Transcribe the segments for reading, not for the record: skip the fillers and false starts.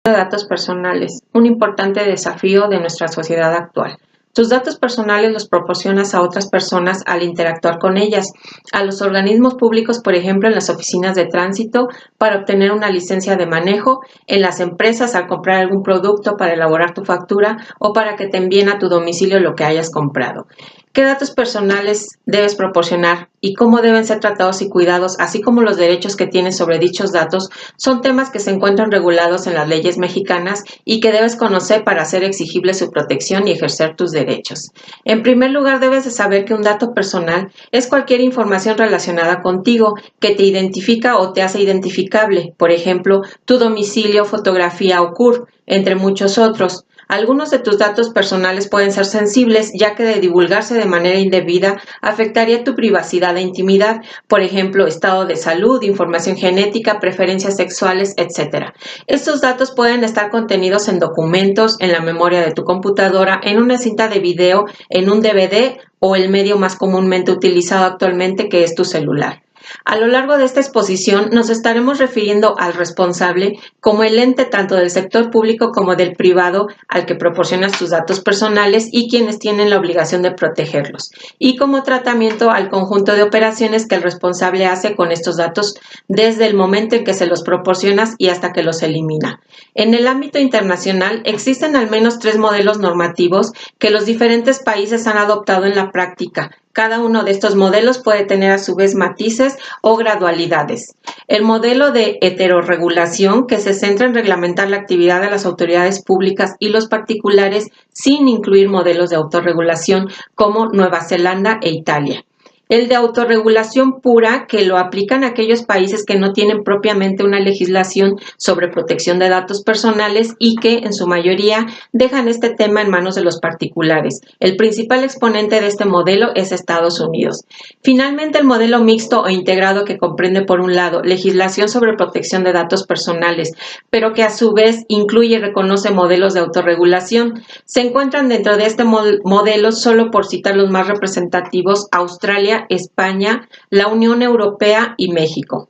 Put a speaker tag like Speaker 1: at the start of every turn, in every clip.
Speaker 1: de datos personales, un importante desafío de nuestra sociedad actual. Tus datos personales los proporcionas a otras personas al interactuar con ellas, a los organismos públicos, por ejemplo, en las oficinas de tránsito para obtener una licencia de manejo, en las empresas al comprar algún producto para elaborar tu factura o para que te envíen a tu domicilio lo que hayas comprado. ¿Qué datos personales debes proporcionar y cómo deben ser tratados y cuidados, así como los derechos que tienes sobre dichos datos, son temas que se encuentran regulados en las leyes mexicanas y que debes conocer para hacer exigible su protección y ejercer tus derechos? En primer lugar, debes de saber que un dato personal es cualquier información relacionada contigo que te identifica o te hace identificable, por ejemplo, tu domicilio, fotografía o CURP, entre muchos otros. Algunos de tus datos personales pueden ser sensibles, ya que de divulgarse de manera indebida afectaría tu privacidad e intimidad, por ejemplo, estado de salud, información genética, preferencias sexuales, etc. Estos datos pueden estar contenidos en documentos, en la memoria de tu computadora, en una cinta de video, en un DVD o el medio más comúnmente utilizado actualmente, que es tu celular. A lo largo de esta exposición nos estaremos refiriendo al responsable como el ente tanto del sector público como del privado al que proporcionas tus datos personales y quienes tienen la obligación de protegerlos, y como tratamiento al conjunto de operaciones que el responsable hace con estos datos desde el momento en que se los proporcionas y hasta que los elimina. En el ámbito internacional existen al menos 3 modelos normativos que los diferentes países han adoptado en la práctica. Cada uno de estos modelos puede tener a su vez matices o gradualidades. El modelo de heterorregulación, que se centra en reglamentar la actividad de las autoridades públicas y los particulares sin incluir modelos de autorregulación como Nueva Zelanda e Italia. El de autorregulación pura, que lo aplican aquellos países que no tienen propiamente una legislación sobre protección de datos personales y que, en su mayoría, dejan este tema en manos de los particulares. El principal exponente de este modelo es Estados Unidos. Finalmente, el modelo mixto o integrado, que comprende, por un lado, legislación sobre protección de datos personales, pero que a su vez incluye y reconoce modelos de autorregulación. Se encuentran dentro de este modelo, solo por citar los más representativos, Australia, España, la Unión Europea y México.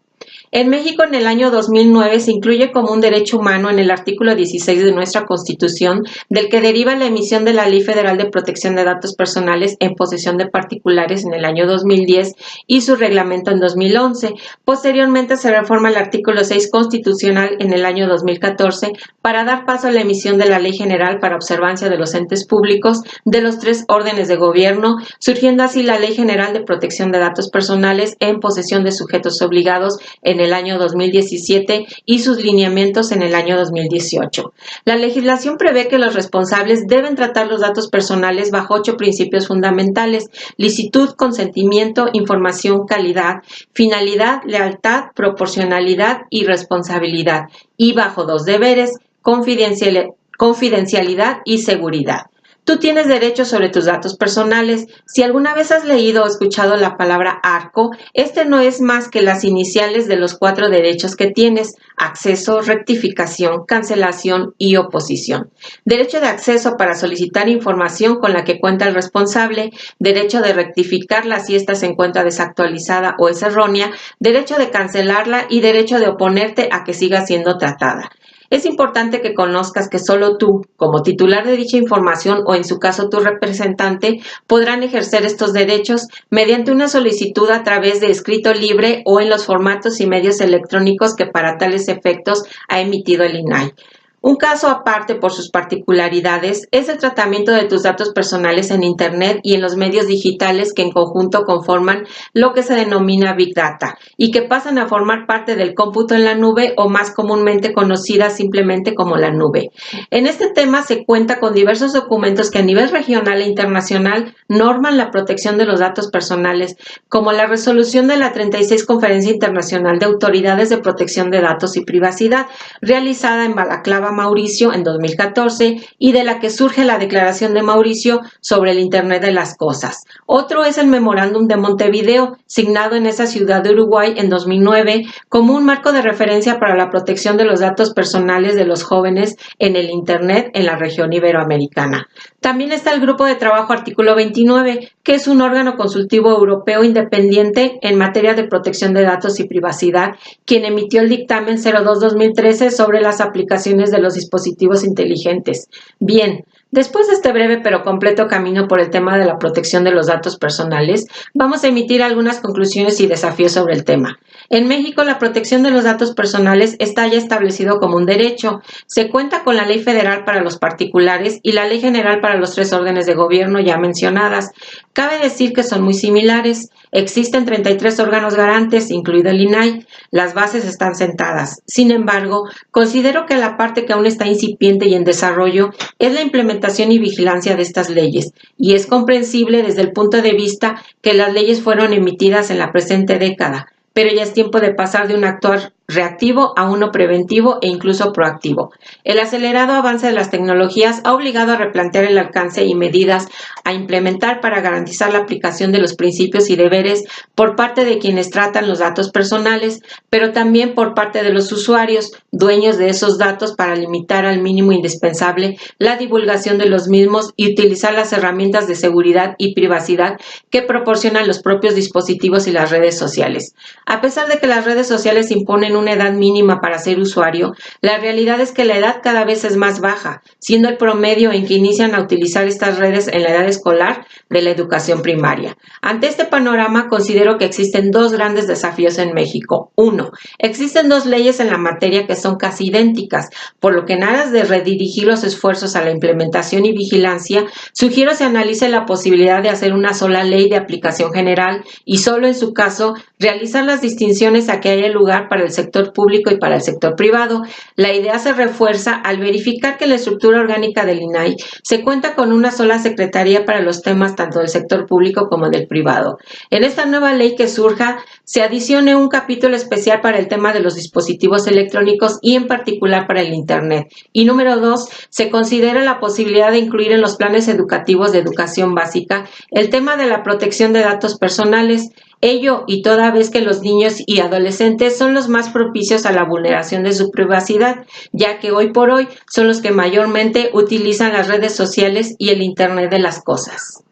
Speaker 1: En México, en el año 2009, se incluye como un derecho humano en el artículo 16 de nuestra Constitución, del que deriva la emisión de la Ley Federal de Protección de Datos Personales en posesión de particulares en el año 2010 y su reglamento en 2011. Posteriormente, se reforma el artículo 6 constitucional en el año 2014 para dar paso a la emisión de la Ley General para observancia de los entes públicos de los 3 órdenes de gobierno, surgiendo así la Ley General de Protección de Datos Personales en posesión de sujetos obligados en el año 2017 y sus lineamientos en el año 2018. La legislación prevé que los responsables deben tratar los datos personales bajo 8 principios fundamentales: licitud, consentimiento, información, calidad, finalidad, lealtad, proporcionalidad y responsabilidad, y bajo 2 deberes: confidencialidad y seguridad. Tú tienes derechos sobre tus datos personales. Si alguna vez has leído o escuchado la palabra ARCO, este no es más que las iniciales de los 4 derechos que tienes: acceso, rectificación, cancelación y oposición. Derecho de acceso para solicitar información con la que cuenta el responsable, derecho de rectificarla si ésta se encuentra desactualizada o es errónea, derecho de cancelarla y derecho de oponerte a que siga siendo tratada. Es importante que conozcas que solo tú, como titular de dicha información o en su caso tu representante, podrán ejercer estos derechos mediante una solicitud a través de escrito libre o en los formatos y medios electrónicos que para tales efectos ha emitido el INAI. Un caso aparte por sus particularidades es el tratamiento de tus datos personales en Internet y en los medios digitales que en conjunto conforman lo que se denomina Big Data y que pasan a formar parte del cómputo en la nube, o más comúnmente conocida simplemente como la nube. En este tema se cuenta con diversos documentos que a nivel regional e internacional norman la protección de los datos personales, como la resolución de la 36 Conferencia Internacional de Autoridades de Protección de Datos y Privacidad, realizada en Balaclava, Mauricio, en 2014, y de la que surge la Declaración de Mauricio sobre el Internet de las Cosas. Otro es el Memorándum de Montevideo, signado en esa ciudad de Uruguay en 2009, como un marco de referencia para la protección de los datos personales de los jóvenes en el Internet en la región iberoamericana. También está el Grupo de Trabajo Artículo 29, que es un órgano consultivo europeo independiente en materia de protección de datos y privacidad, quien emitió el dictamen 02-2013 sobre las aplicaciones de de los dispositivos inteligentes. Bien, después de este breve pero completo camino por el tema de la protección de los datos personales, vamos a emitir algunas conclusiones y desafíos sobre el tema. En México, la protección de los datos personales está ya establecido como un derecho. Se cuenta con la Ley Federal para los particulares y la Ley General para los 3 órdenes de gobierno ya mencionadas. Cabe decir que son muy similares. Existen 33 órganos garantes, incluido el INAI. Las bases están sentadas. Sin embargo, considero que la parte que aún está incipiente y en desarrollo es la implementación y vigilancia de estas leyes, y es comprensible desde el punto de vista que las leyes fueron emitidas en la presente década, pero ya es tiempo de pasar de un actuar reactivo a uno preventivo e incluso proactivo. El acelerado avance de las tecnologías ha obligado a replantear el alcance y medidas a implementar para garantizar la aplicación de los principios y deberes por parte de quienes tratan los datos personales, pero también por parte de los usuarios, dueños de esos datos, para limitar al mínimo indispensable la divulgación de los mismos y utilizar las herramientas de seguridad y privacidad que proporcionan los propios dispositivos y las redes sociales. A pesar de que las redes sociales imponen una edad mínima para ser usuario, la realidad es que la edad cada vez es más baja, siendo el promedio en que inician a utilizar estas redes en la edad escolar de la educación primaria. Ante este panorama, considero que existen 2 grandes desafíos en México. 1. Existen 2 leyes en la materia que son casi idénticas, por lo que en aras de redirigir los esfuerzos a la implementación y vigilancia, sugiero se analice la posibilidad de hacer una sola ley de aplicación general y solo en su caso realizar las distinciones a que haya lugar para el sector público y para el sector privado. La idea se refuerza al verificar que en la estructura orgánica del INAI se cuenta con una sola secretaría para los temas tanto del sector público como del privado. En esta nueva ley que surja, se adicione un capítulo especial para el tema de los dispositivos electrónicos y en particular para el Internet. Y número 2, se considera la posibilidad de incluir en los planes educativos de educación básica el tema de la protección de datos personales. Ello y toda vez que los niños y adolescentes son los más propicios a la vulneración de su privacidad, ya que hoy por hoy son los que mayormente utilizan las redes sociales y el Internet de las cosas.